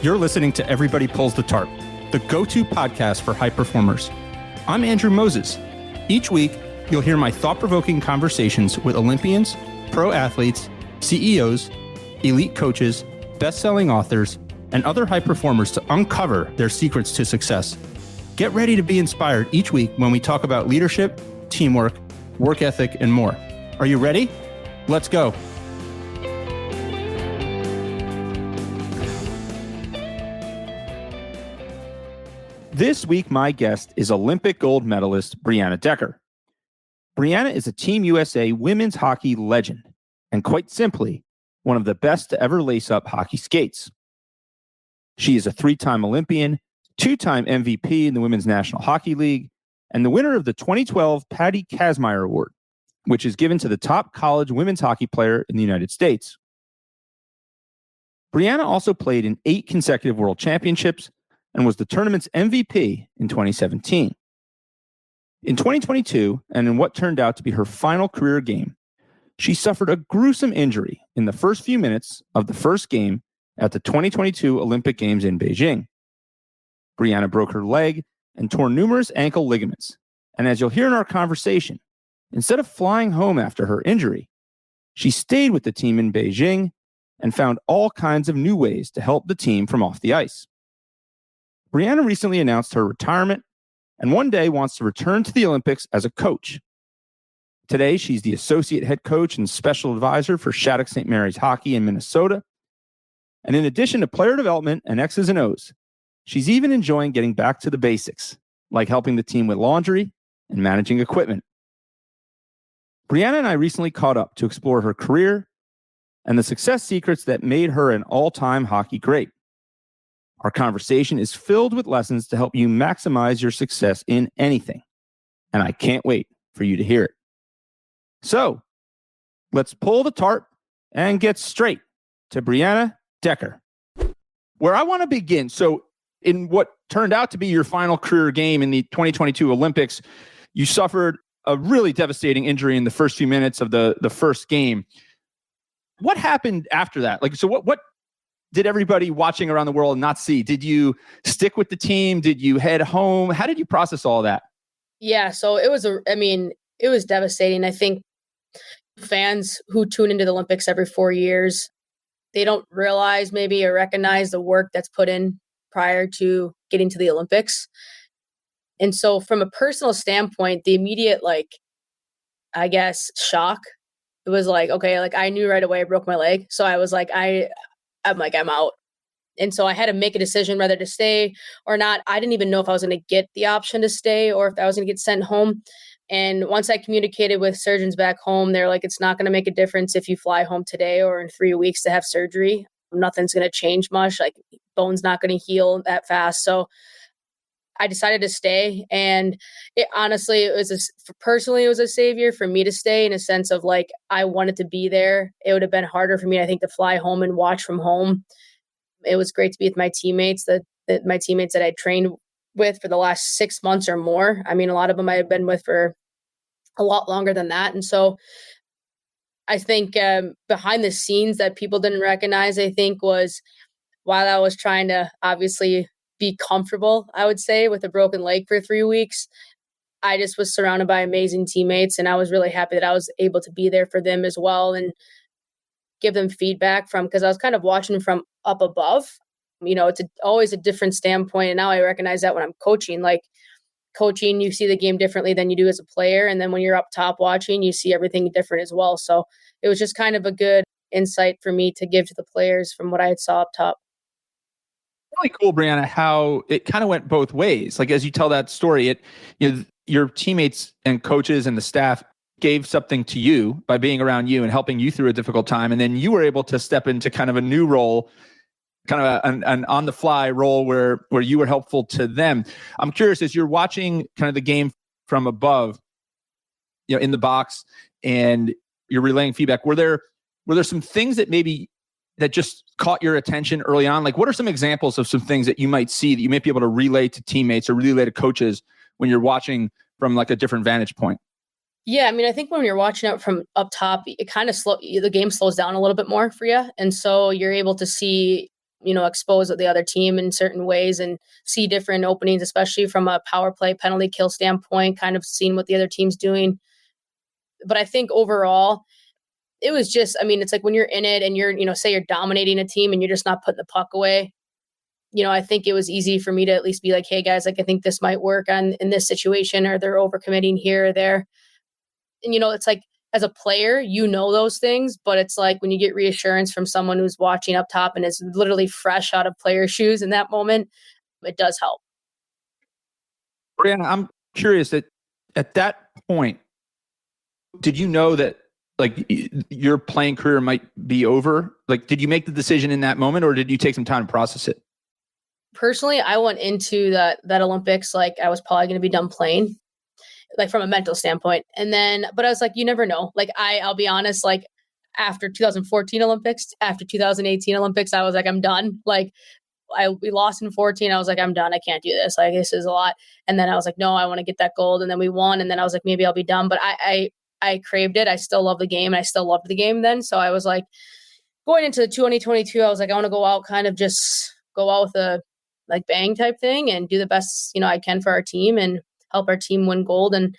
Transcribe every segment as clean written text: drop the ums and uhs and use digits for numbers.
You're listening to Everybody Pulls the Tarp, the go-to podcast for high performers. I'm Andrew Moses. Each week, you'll hear my thought-provoking conversations with Olympians, pro athletes, CEOs, elite coaches, best-selling authors, and other high performers to uncover their secrets to success. Get ready to be inspired each week when we talk about leadership, teamwork, work ethic, and more. Are you ready? Let's go. This week, my guest is Olympic gold medalist Brianna Decker. Brianna is a Team USA women's hockey legend, and quite simply, one of the best to ever lace up hockey skates. She is a 3-time Olympian, 2-time MVP in the Women's National Hockey League, and the winner of the 2012 Patty Kazmaier Award, which is given to the top college women's hockey player in the United States. Brianna also played in 8 consecutive World Championships and was the tournament's MVP in 2017. In 2022, and in what turned out to be her final career game, she suffered a gruesome injury in the first few minutes of the first game at the 2022 Olympic Games in Beijing. Brianna broke her leg and tore numerous ankle ligaments. And as you'll hear in our conversation, instead of flying home after her injury, she stayed with the team in Beijing and found all kinds of new ways to help the team from off the ice. Brianna recently announced her retirement and one day wants to return to the Olympics as a coach. Today, she's the associate head coach and special advisor for Shattuck St. Mary's Hockey in Minnesota. And in addition to player development and X's and O's, she's even enjoying getting back to the basics, like helping the team with laundry and managing equipment. Brianna and I recently caught up to explore her career and the success secrets that made her an all-time hockey great. Our conversation is filled with lessons to help you maximize your success in anything, and I can't wait for you to hear it. So, let's pull the tarp and get straight to Brianna Decker. Where I want to begin, so in what turned out to be your final career game in the 2022 Olympics, you suffered a really devastating injury in the first few minutes of the first game. What happened after that? Like, so what did everybody watching around the world not see? Did you stick with the team? Did you head home? How did you process all that? Yeah, so it was devastating. I think fans who tune into the Olympics every 4 years, they don't realize maybe or recognize the work that's put in prior to getting to the Olympics. And so from a personal standpoint, the immediate, shock, it was like, okay, I knew right away I broke my leg. So I was like, I'm out. And so I had to make a decision whether to stay or not. I didn't even know if I was going to get the option to stay or if I was going to get sent home. And once I communicated with surgeons back home, they're like, it's not going to make a difference if you fly home today or in 3 weeks to have surgery. Nothing's going to change much. Like, bone's not going to heal that fast. So I decided to stay. And honestly, it was a savior for me to stay, in a sense of I wanted to be there. It would have been harder for me, I think, to fly home and watch from home. It was great to be with my teammates, that I trained with for the last 6 months or more. I mean, a lot of them I have been with for a lot longer than that. And so I think behind the scenes that people didn't recognize, I think, was while I was trying to obviously be comfortable, I would say, with a broken leg for 3 weeks, I just was surrounded by amazing teammates. And I was really happy that I was able to be there for them as well and give them feedback because I was kind of watching from up above. It's always a different standpoint. And now I recognize that when I'm coaching, coaching, you see the game differently than you do as a player. And then when you're up top watching, you see everything different as well. So it was just kind of a good insight for me to give to the players from what I had saw up top. Really cool, Brianna, how it kind of went both ways. Like, as you tell that story, your teammates and coaches and the staff gave something to you by being around you and helping you through a difficult time. And then you were able to step into kind of a new role, kind of an on-the-fly role where you were helpful to them. I'm curious, as you're watching kind of the game from above, in the box, and you're relaying feedback, were there some things that just caught your attention early on? Like, what are some examples of some things that you might see that you might be able to relay to teammates or relay to coaches when you're watching from a different vantage point? Yeah, I mean, I think when you're watching it from up top, it kind of the game slows down a little bit more for you. And so you're able to see expose the other team in certain ways and see different openings, especially from a power play penalty kill standpoint, kind of seeing what the other team's doing. But I think overall, it was just, it's like when you're in it and you're, say you're dominating a team and you're just not putting the puck away, I think it was easy for me to at least be like, hey guys, like I think this might work in this situation, or they're overcommitting here or there. And, it's like as a player, those things, but it's like when you get reassurance from someone who's watching up top and is literally fresh out of player shoes in that moment, it does help. Brianna, I'm curious that at that point, did you know that like your playing career might be over? Like, did you make the decision in that moment, or did you take some time to process it? Personally, I went into that Olympics like I was probably going to be done playing, like from a mental standpoint. And then, but I was like, you never know. Like I'll be honest, like after 2014 Olympics, after 2018 Olympics, I was like, I'm done. Like we lost in 14. I was like, I'm done. I can't do this. Like this is a lot. And then I was like, no, I want to get that gold. And then we won. And then I was like, maybe I'll be done. But I craved it. I still love the game. And I still loved the game then. So I was like, going into 2022, I was like, I want to go out, kind of just go out with a like bang type thing and do the best, I can for our team and help our team win gold. And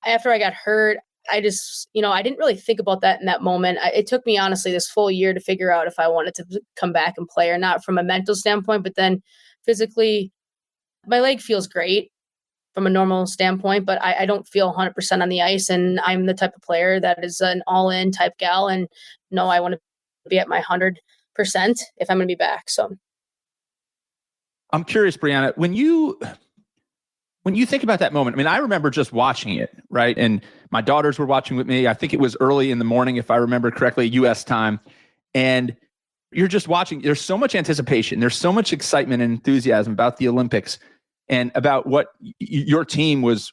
after I got hurt, I just, I didn't really think about that in that moment. It took me honestly this full year to figure out if I wanted to come back and play or not, from a mental standpoint, but then physically my leg feels great from a normal standpoint, but I don't feel 100% on the ice. And I'm the type of player that is an all-in type gal. And no, I want to be at my 100% if I'm going to be back. So I'm curious, Brianna, when you think about that moment, I remember just watching it, right? And my daughters were watching with me. I think it was early in the morning, if I remember correctly, US time. And you're just watching. There's so much anticipation. There's so much excitement and enthusiasm about the Olympics and about what your team was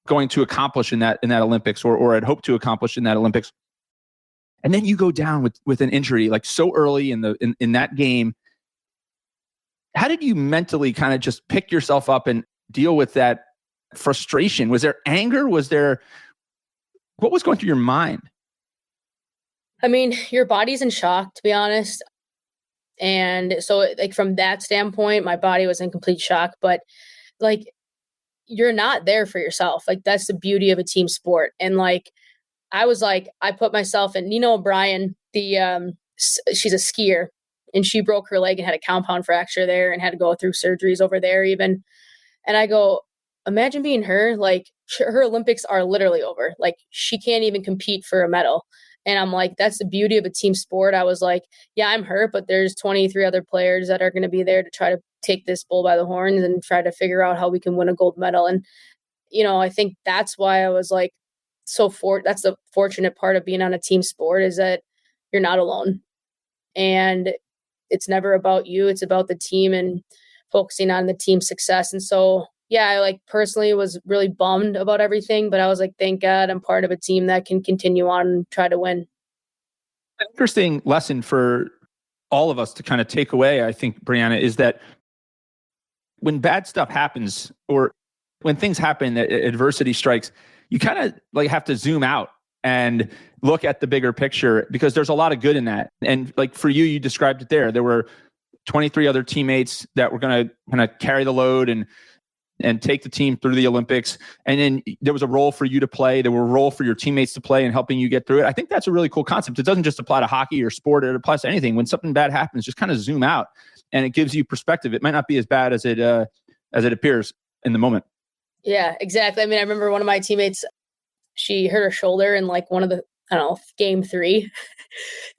going to accomplish in that Olympics, or had hoped to accomplish in that Olympics. And then you go down with an injury like so early in that game. How did you mentally kind of just pick yourself up and deal with that frustration? Was there anger? What was going through your mind? Your body's in shock, to be honest. And so like from that standpoint, my body was in complete shock, but like you're not there for yourself. Like that's the beauty of a team sport. And like, I was like, I put myself in, O'Brien, she's a skier, and she broke her leg and had a compound fracture there and had to go through surgeries over there even. And I go, imagine being her. Like her Olympics are literally over. Like she can't even compete for a medal. And I'm like, that's the beauty of a team sport. I was like, yeah, I'm hurt, but there's 23 other players that are going to be there to try to take this bull by the horns and try to figure out how we can win a gold medal. And, I think that's why I was like, that's the fortunate part of being on a team sport, is that you're not alone. And it's never about you. It's about the team and focusing on the team's success. And so, yeah, I like personally was really bummed about everything, but I was like, thank God I'm part of a team that can continue on and try to win. An interesting lesson for all of us to kind of take away, I think, Brianna, is that when bad stuff happens, or when things happen, adversity strikes, you kind of like have to zoom out and look at the bigger picture, because there's a lot of good in that. And like for you, you described it there. There were 23 other teammates that were going to kind of carry the load and take the team through the Olympics. And then there was a role for you to play. There were a role for your teammates to play in helping you get through it. I think that's a really cool concept. It doesn't just apply to hockey or sport. It applies to anything. When something bad happens, just kind of zoom out, and it gives you perspective. It might not be as bad as it appears in the moment. Yeah, exactly. I remember one of my teammates, she hurt her shoulder in like one of the, game 3.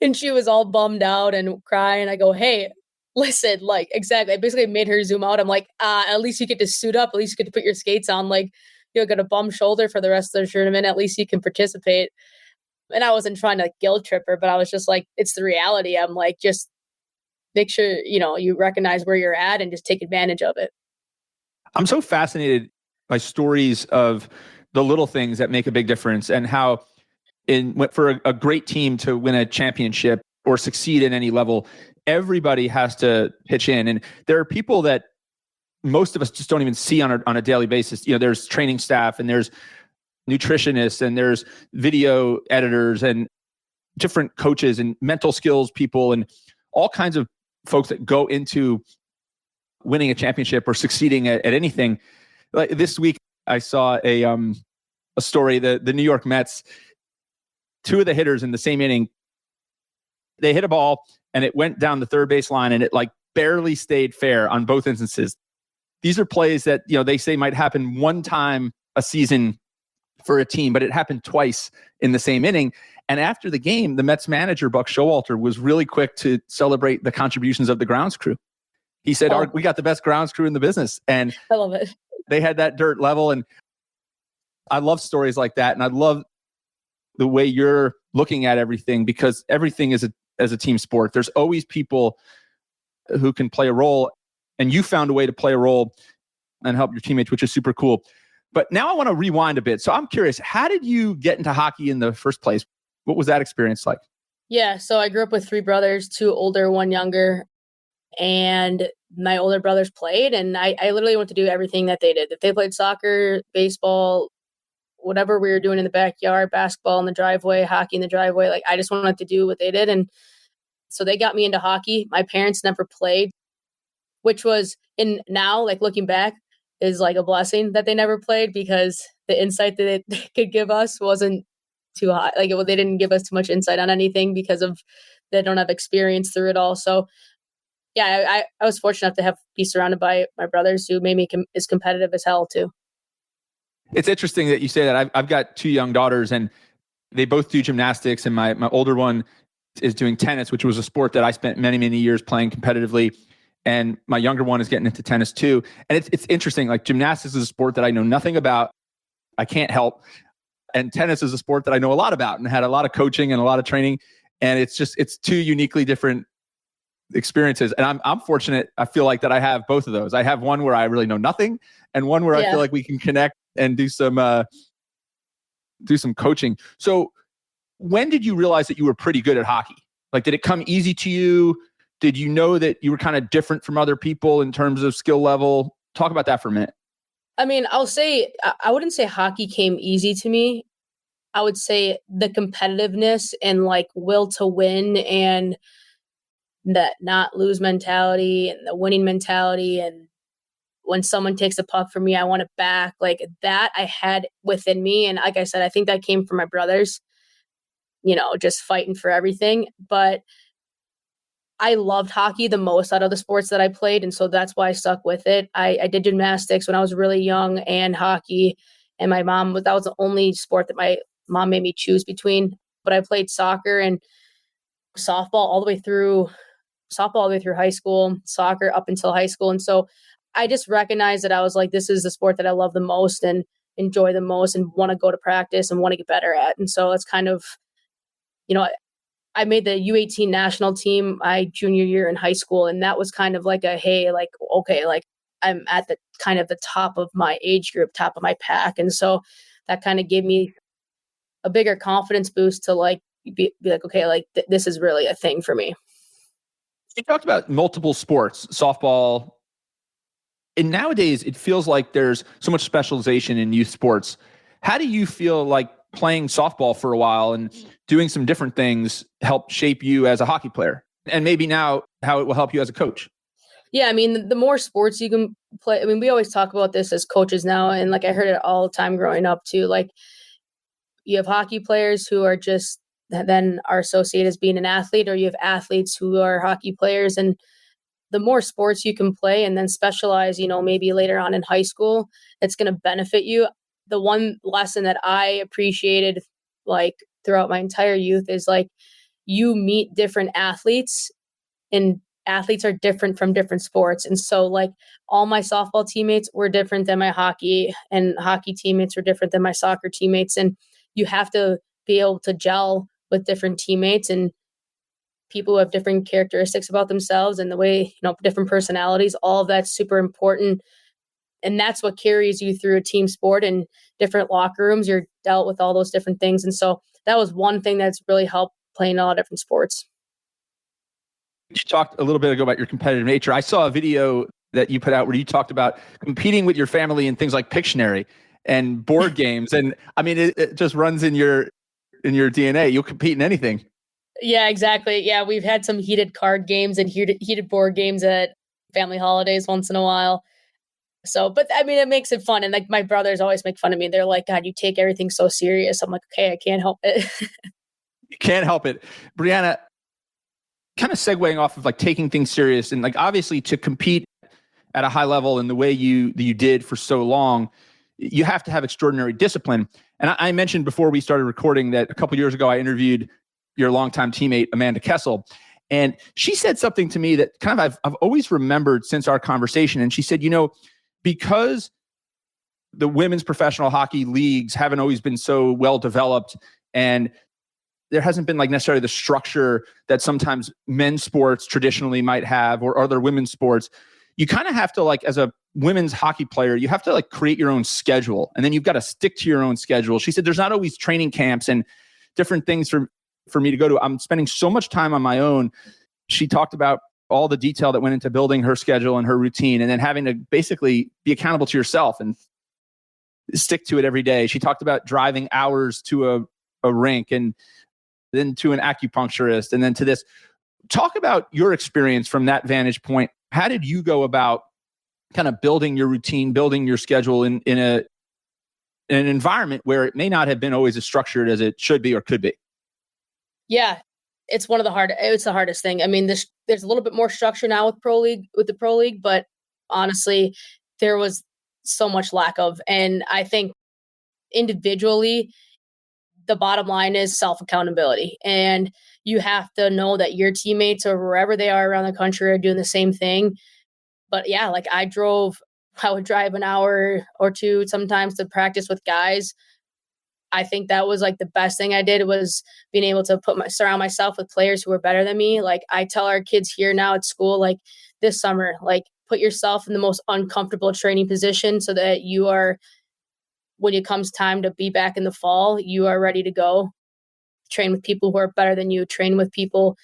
And she was all bummed out and crying. I go, hey, listen, like, exactly. I basically made her zoom out. I'm like, at least you get to suit up. At least you get to put your skates on. Like, you'll get a bum shoulder for the rest of the tournament. At least you can participate. And I wasn't trying to like guilt trip her, but I was just like, it's the reality. I'm like, just make sure, you recognize where you're at and just take advantage of it. I'm so fascinated by stories of the little things that make a big difference, and how for a great team to win a championship or succeed at any level, everybody has to pitch in. And there are people that most of us just don't even see on a daily basis. There's training staff, and there's nutritionists, and there's video editors, and different coaches, and mental skills people, and all kinds of folks that go into winning a championship or succeeding at anything. Like this week, I saw a story. The New York Mets, two of the hitters in the same inning, they hit a ball and it went down the third base line and it like barely stayed fair on both instances. These are plays that, they say might happen one time a season for a team, but it happened twice in the same inning. And after the game, the Mets manager, Buck Showalter, was really quick to celebrate the contributions of the grounds crew. He said, we got the best grounds crew in the business. And I love it. They had that dirt level. And I love stories like that. And I love the way you're looking at everything, because everything is as a team sport. There's always people who can play a role, and you found a way to play a role and help your teammates, which is super cool. But now I want to rewind a bit. So I'm curious, how did you get into hockey in the first place? What was that experience like? Yeah, so I grew up with 3 brothers, 2 older, 1 younger. And my older brothers played, and I literally went to do everything that they did. If they played soccer, baseball, whatever we were doing in the backyard, basketball in the driveway, hockey in the driveway, like I just wanted to do what they did. And so they got me into hockey. My parents never played, which was now, like looking back, is like a blessing that they never played, because the insight that they could give us wasn't too high. Like they didn't give us too much insight on anything because of they don't have experience through it all. So yeah, I was fortunate enough to be surrounded by my brothers who made me as competitive as hell too. It's interesting that you say that. I've got 2 young daughters, and they both do gymnastics, and my older one is doing tennis, which was a sport that I spent many, many years playing competitively. And my younger one is getting into tennis too. And it's interesting. Like gymnastics is a sport that I know nothing about. I can't help. And tennis is a sport that I know a lot about and had a lot of coaching and a lot of training. And it's 2 uniquely different experiences. And I'm fortunate. I feel like that I have both of those. I have one where I really know nothing, and one where I feel like we can connect and do some coaching. So when did you realize that you were pretty good at hockey? Like, did it come easy to you? Did you know that you were kind of different from other people in terms of skill level? Talk about that for a minute. I mean, I'll say, I wouldn't say hockey came easy to me. I would say the competitiveness and like will to win and that not lose mentality and the winning mentality. And when someone takes a puck from me, I want it back. Like that I had within me. And like I said, I think that came from my brothers, just fighting for everything. But I loved hockey the most out of the sports that I played. And so that's why I stuck with it. I did gymnastics when I was really young and hockey. And that was the only sport that my mom made me choose between. But I played soccer and softball all the way through high school, soccer up until high school. And so I just recognized that I was like, this is the sport that I love the most and enjoy the most and want to go to practice and want to get better at. And so it's kind of, I made the U18 national team my junior year in high school. And that was kind of like I'm at the kind of the top of my age group, top of my pack. And so that kind of gave me a bigger confidence boost to like, be like, okay, like this is really a thing for me. You talked about multiple sports, softball. And nowadays it feels like there's so much specialization in youth sports. How do you feel like playing softball for a while and doing some different things helped shape you as a hockey player? And maybe now how it will help you as a coach? Yeah, I mean, the more sports you can play, I mean, we always talk about this as coaches now. And like I heard it all the time growing up too. Like you have hockey players who are just then are associated as being an athlete, or you have athletes who are hockey players. And the more sports you can play and then specialize, maybe later on in high school, it's going to benefit you. The one lesson that I appreciated like throughout my entire youth is like you meet different athletes, and athletes are different from different sports. And so like all my softball teammates were different than my hockey, and hockey teammates were different than my soccer teammates. And you have to be able to gel with different teammates and people who have different characteristics about themselves and the way, different personalities. All of that's super important. And that's what carries you through a team sport. And different locker rooms, you're dealt with all those different things. And so that was one thing that's really helped playing a lot of different sports. You talked a little bit ago about your competitive nature. I saw a video that you put out where you talked about competing with your family in things like Pictionary and board games. And I mean, it just runs in your DNA. You'll compete in anything. Yeah, exactly. Yeah, we've had some heated card games and heated board games at family holidays once in a while. So, but I mean, it makes it fun. And like my brothers always make fun of me. They're like, God, you take everything so serious. I'm like, okay, I can't help it. You can't help it. Brianna, kind of segueing off of like taking things serious and like obviously to compete at a high level in the way you did for so long, you have to have extraordinary discipline. And I mentioned before we started recording that a couple of years ago, I interviewed your longtime teammate, Amanda Kessel. And she said something to me that kind of I've always remembered since our conversation. And she said, because the women's professional hockey leagues haven't always been so well developed and there hasn't been like necessarily the structure that sometimes men's sports traditionally might have or other women's sports, you kind of have to like, as a women's hockey player, you have to like create your own schedule and then you've got to stick to your own schedule. She said, there's not always training camps and different things for me to go to. I'm spending so much time on my own. She talked about all the detail that went into building her schedule and her routine and then having to basically be accountable to yourself and stick to it every day. She talked about driving hours to a rink and then to an acupuncturist and then to this. Talk about your experience from that vantage point. How did you go about kind of building your routine, building your schedule in an environment where it may not have been always as structured as it should be or could be? Yeah, it's the hardest thing. I mean, there's a little bit more structure now with the pro league, but honestly, there was so much lack of, and I think individually, the bottom line is self-accountability. And you have to know that your teammates or wherever they are around the country are doing the same thing. But yeah, like I would drive an hour or two sometimes to practice with guys. I think that was like the best thing I did was being able to surround myself with players who are better than me. Like I tell our kids here now at school, like this summer, like put yourself in the most uncomfortable training position so that you are, when it comes time to be back in the fall, you are ready to go. Train with people who are better than you. Train with people.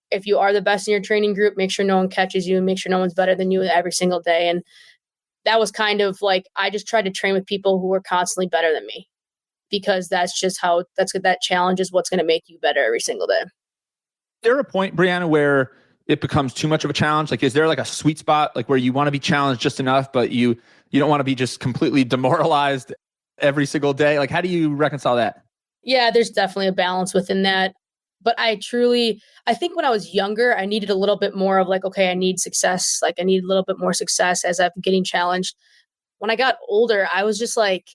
If you are the best in your training group, make sure no one catches you and make sure no one's better than you every single day. And that was kind of like, I just tried to train with people who were constantly better than me because that's just that challenge is what's going to make you better every single day. Is there a point, Brianna, where it becomes too much of a challenge? Like, is there like a sweet spot, like where you want to be challenged just enough, but you don't want to be just completely demoralized every single day? Like, how do you reconcile that? Yeah, there's definitely a balance within that. But I think when I was younger, I needed a little bit more of like, okay, I need success. Like I need a little bit more success as I'm getting challenged. When I got older, I was just like,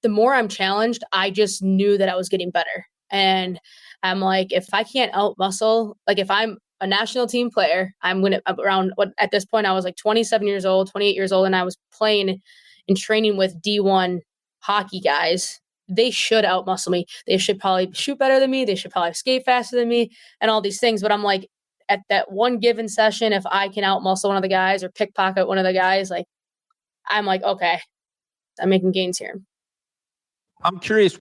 the more I'm challenged, I just knew that I was getting better. And I'm like, if I can't out muscle, like if I'm a national team player, at this point, I was like 27 years old, 28 years old, and I was playing and training with D1 hockey guys. They should outmuscle me. They should probably shoot better than me. They should probably skate faster than me and all these things. But I'm like, at that one given session, if I can outmuscle one of the guys or pickpocket one of the guys, like, I'm like, okay, I'm making gains here. I'm curious,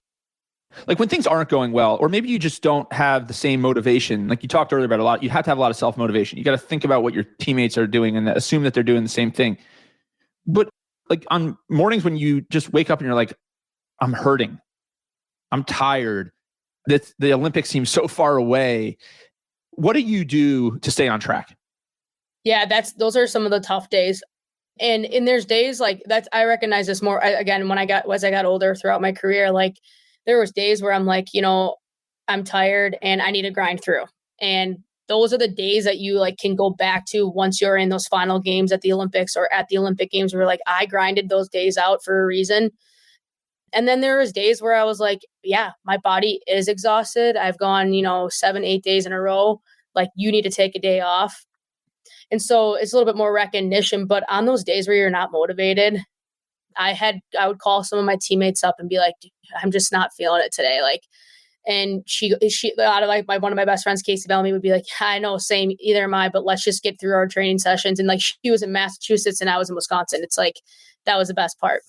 like when things aren't going well, or maybe you just don't have the same motivation, like you talked earlier about a lot, you have to have a lot of self-motivation. You got to think about what your teammates are doing and assume that they're doing the same thing. But like on mornings when you just wake up and you're like, I'm hurting, I'm tired, the Olympics seem so far away. What do you do to stay on track? Yeah, those are some of the tough days. And there's days like I recognize this more again, as I got older throughout my career, like there was days where I'm like, I'm tired and I need to grind through. And those are the days that you like can go back to once you're in those final games at the Olympics or at the Olympic Games where like I grinded those days out for a reason. And then there was days where I was like, yeah, my body is exhausted. I've gone, 7-8 days in a row. Like you need to take a day off. And so it's a little bit more recognition, but on those days where you're not motivated, I would call some of my teammates up and be like, I'm just not feeling it today. Like, and she out of like one of my best friends, Casey Bellamy, would be like, I know, same, either am I, but let's just get through our training sessions. And like, she was in Massachusetts and I was in Wisconsin. It's like, that was the best part.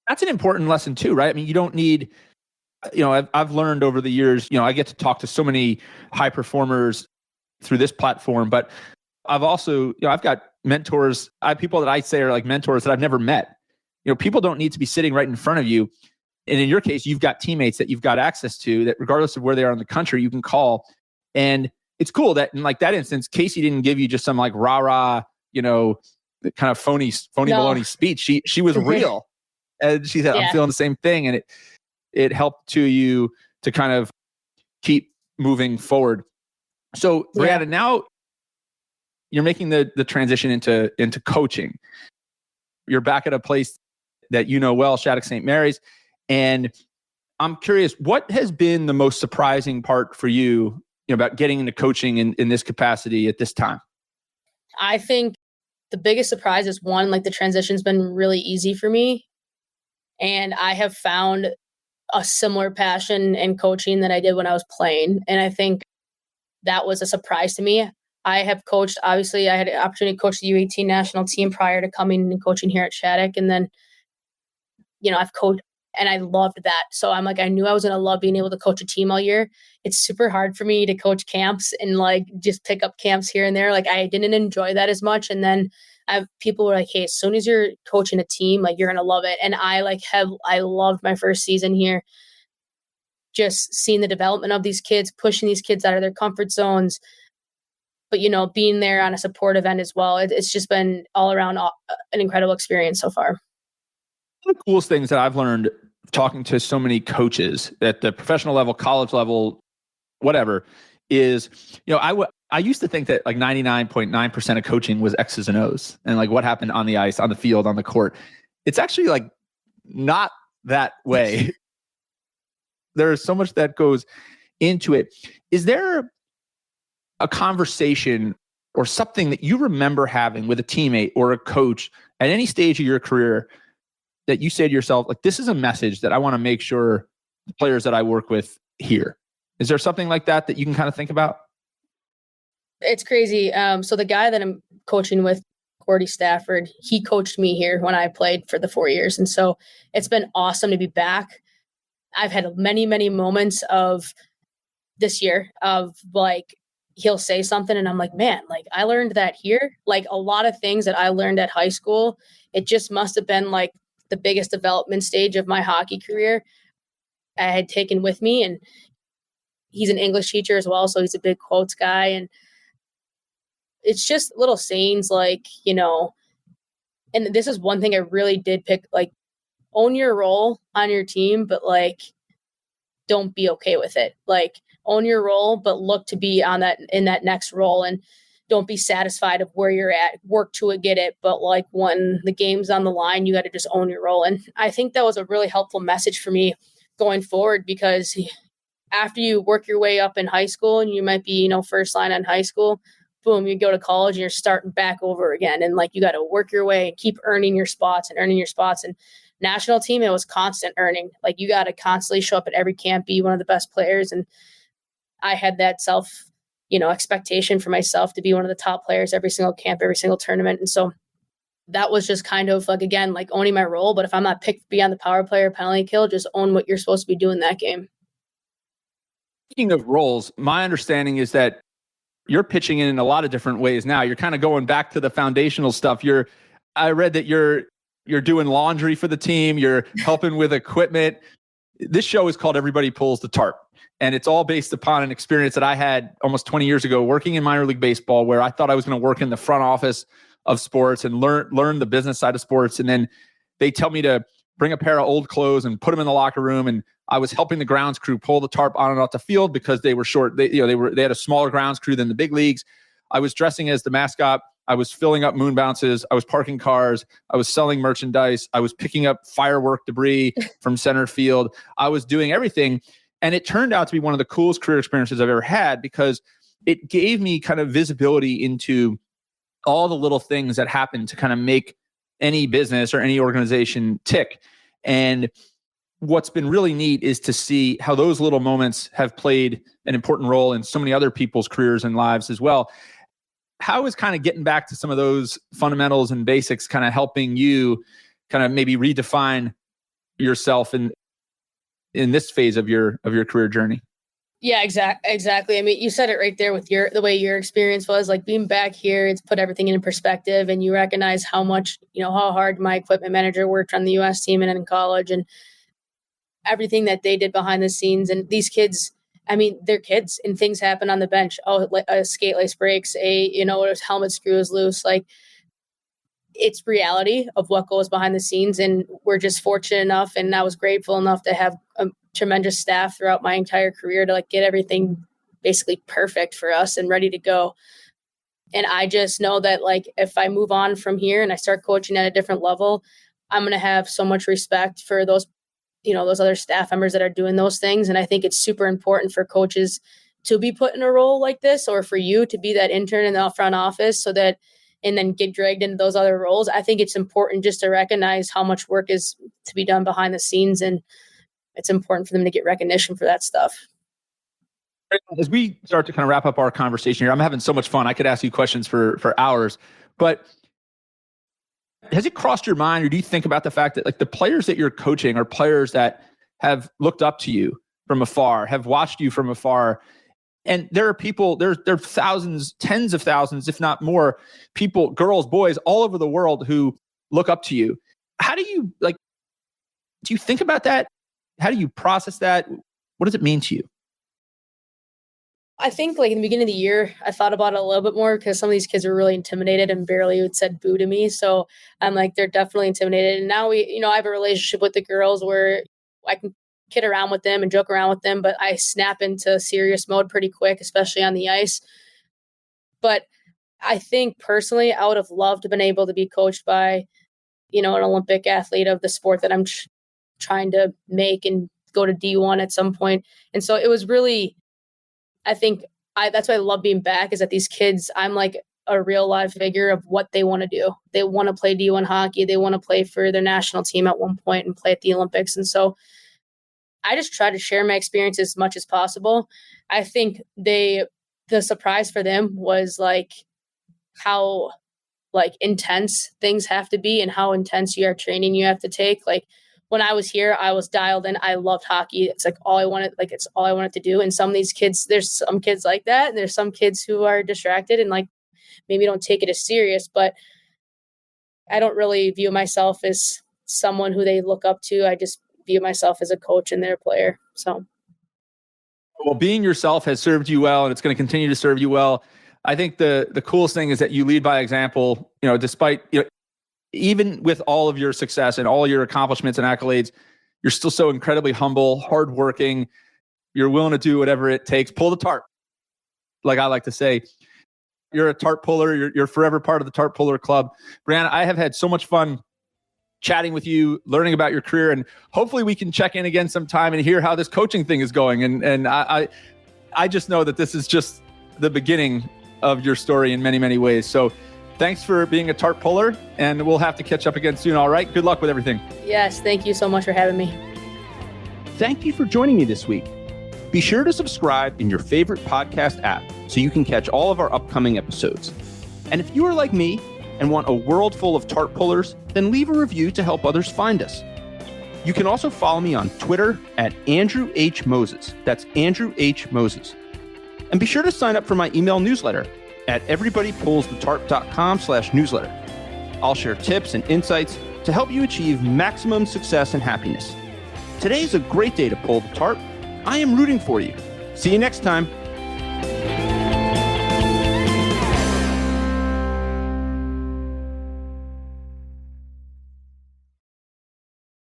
That's an important lesson too, right? I mean, you don't need, I've learned over the years, I get to talk to so many high performers through this platform, but I've also, I've got mentors, people that I say are like mentors that I've never met. People don't need to be sitting right in front of you. And in your case, you've got teammates that you've got access to that regardless of where they are in the country, you can call. And it's cool that in like that instance, Casey didn't give you just some like rah-rah, kind of phony baloney speech. She was real. And she said, I'm feeling the same thing. And it helped you to kind of keep moving forward. So Brianna, now you're making the transition into coaching. You're back at a place that you know well, Shattuck St. Mary's. And I'm curious, what has been the most surprising part for you, about getting into coaching in this capacity at this time? I think the biggest surprise is one, like the transition's been really easy for me. And I have found a similar passion in coaching that I did when I was playing. And I think that was a surprise to me. I have coached, obviously, I had an opportunity to coach the U18 national team prior to coming and coaching here at Shattuck. And then, I've coached and I loved that. So I'm like, I knew I was going to love being able to coach a team all year. It's super hard for me to coach camps and like just pick up camps here and there. Like I didn't enjoy that as much. And then people were like, hey, as soon as you're coaching a team, like you're going to love it. And I loved my first season here. Just seeing the development of these kids, pushing these kids out of their comfort zones, but, being there on a supportive end as well. It's just been all around an incredible experience so far. One of the coolest things that I've learned talking to so many coaches at the professional level, college level, whatever, is, I used to think that like 99.9% of coaching was X's and O's and like what happened on the ice, on the field, on the court. It's actually like not that way. There is so much that goes into it. Is there a conversation or something that you remember having with a teammate or a coach at any stage of your career that you say to yourself, like, this is a message that I want to make sure the players that I work with hear? Is there something like that you can kind of think about? It's crazy. So the guy that I'm coaching with, Gordy Stafford, he coached me here when I played for the 4 years. And so it's been awesome to be back. I've had many, many moments of this year of like, he'll say something and I'm like, man, like I learned that here. Like a lot of things that I learned at high school, it just must have been like the biggest development stage of my hockey career I had taken with me. And he's an English teacher as well. So he's a big quotes guy. And it's just little sayings like, and this is one thing I really did pick, like own your role on your team, but like, don't be okay with it. Like own your role, but look to be in that next role and don't be satisfied of where you're at, work to it, get it. But like when the game's on the line, you got to just own your role. And I think that was a really helpful message for me going forward, because after you work your way up in high school and you might be, first line on high school, boom, you go to college and you're starting back over again. And like, you got to work your way and keep earning your spots. And national team, it was constant earning. Like you got to constantly show up at every camp, be one of the best players. And I had that expectation for myself to be one of the top players every single camp, every single tournament. And so that was just kind of like, again, like owning my role. But if I'm not picked to be on the power play or penalty kill, just own what you're supposed to be doing that game. Speaking of roles, my understanding is that you're pitching in a lot of different ways now. You're kind of going back to the foundational stuff. I read that you're doing laundry for the team. You're helping with equipment. This show is called Everybody Pulls the Tarp. And it's all based upon an experience that I had almost 20 years ago working in minor league baseball, where I thought I was going to work in the front office of sports and learn the business side of sports. And then they tell me to bring a pair of old clothes and put them in the locker room. And I was helping the grounds crew pull the tarp on and off the field because they were short. They had a smaller grounds crew than the big leagues. I was dressing as the mascot. I was filling up moon bounces. I was parking cars. I was selling merchandise. I was picking up firework debris from center field. I was doing everything. And it turned out to be one of the coolest career experiences I've ever had, because it gave me kind of visibility into all the little things that happen to kind of make any business or any organization tick. And what's been really neat is to see how those little moments have played an important role in so many other people's careers and lives as well. How is kind of getting back to some of those fundamentals and basics kind of helping you kind of maybe redefine yourself in this phase of your career journey? Yeah, exactly. I mean, you said it right there with the way your experience was, like being back here, it's put everything in perspective, and you recognize how much, how hard my equipment manager worked on the U.S. team and in college. And everything that they did behind the scenes. And these kids, I mean, they're kids and things happen on the bench. Oh, a skate lace breaks, a helmet screw is loose. Like, it's reality of what goes behind the scenes. And we're just fortunate enough. And I was grateful enough to have a tremendous staff throughout my entire career to like get everything basically perfect for us and ready to go. And I just know that like, if I move on from here and I start coaching at a different level, I'm going to have so much respect for those other staff members that are doing those things. And I think it's super important for coaches to be put in a role like this, or for you to be that intern in the front office and then get dragged into those other roles. I think it's important just to recognize how much work is to be done behind the scenes. And it's important for them to get recognition for that stuff. As we start to kind of wrap up our conversation here, I'm having so much fun. I could ask you questions for hours, but has it crossed your mind, or do you think about the fact that like the players that you're coaching are players that have looked up to you from afar, have watched you from afar? And there are people, there are thousands, tens of thousands, if not more people, girls, boys all over the world who look up to you. How do you do you think about that? How do you process that? What does it mean to you? I think like in the beginning of the year, I thought about it a little bit more because some of these kids were really intimidated and barely said boo to me. So I'm like, they're definitely intimidated. And now I have a relationship with the girls where I can kid around with them and joke around with them, but I snap into serious mode pretty quick, especially on the ice. But I think personally, I would have loved to have been able to be coached by, an Olympic athlete of the sport that I'm trying to make and go to D1 at some point. And so it was really, I think that's why I love being back, is that these kids, I'm like a real live figure of what they want to do. They want to play D1 hockey. They want to play for their national team at one point and play at the Olympics. And so I just try to share my experience as much as possible. I think the surprise for them was like how like intense things have to be and how intense training you have to take. Like when I was here, I was dialed in. I loved hockey. It's like all I wanted to do. And some of these kids, there's some kids like that. And there's some kids who are distracted and like maybe don't take it as serious, but I don't really view myself as someone who they look up to. I just view myself as a coach and their player. So, well, being yourself has served you well, and it's going to continue to serve you well. I think the coolest thing is that you lead by example. Despite even with all of your success and all your accomplishments and accolades, you're still so incredibly humble, hardworking. You're willing to do whatever it takes. Pull the tarp, like I like to say. You're a tarp puller. You're forever part of the tarp puller club. Brianna, I have had so much fun chatting with you, learning about your career, and hopefully we can check in again sometime and hear how this coaching thing is going. And I just know that this is just the beginning of your story in many, many ways. So thanks for being a tarp puller, and we'll have to catch up again soon. All right. Good luck with everything. Yes. Thank you so much for having me. Thank you for joining me this week. Be sure to subscribe in your favorite podcast app so you can catch all of our upcoming episodes. And if you are like me and want a world full of tarp pullers, then leave a review to help others find us. You can also follow me on Twitter at Andrew H. Moses. That's Andrew H. Moses. And be sure to sign up for my email newsletter at everybodypullsthetarp.com/newsletter. I'll share tips and insights to help you achieve maximum success and happiness. Today is a great day to pull the tarp. I am rooting for you. See you next time.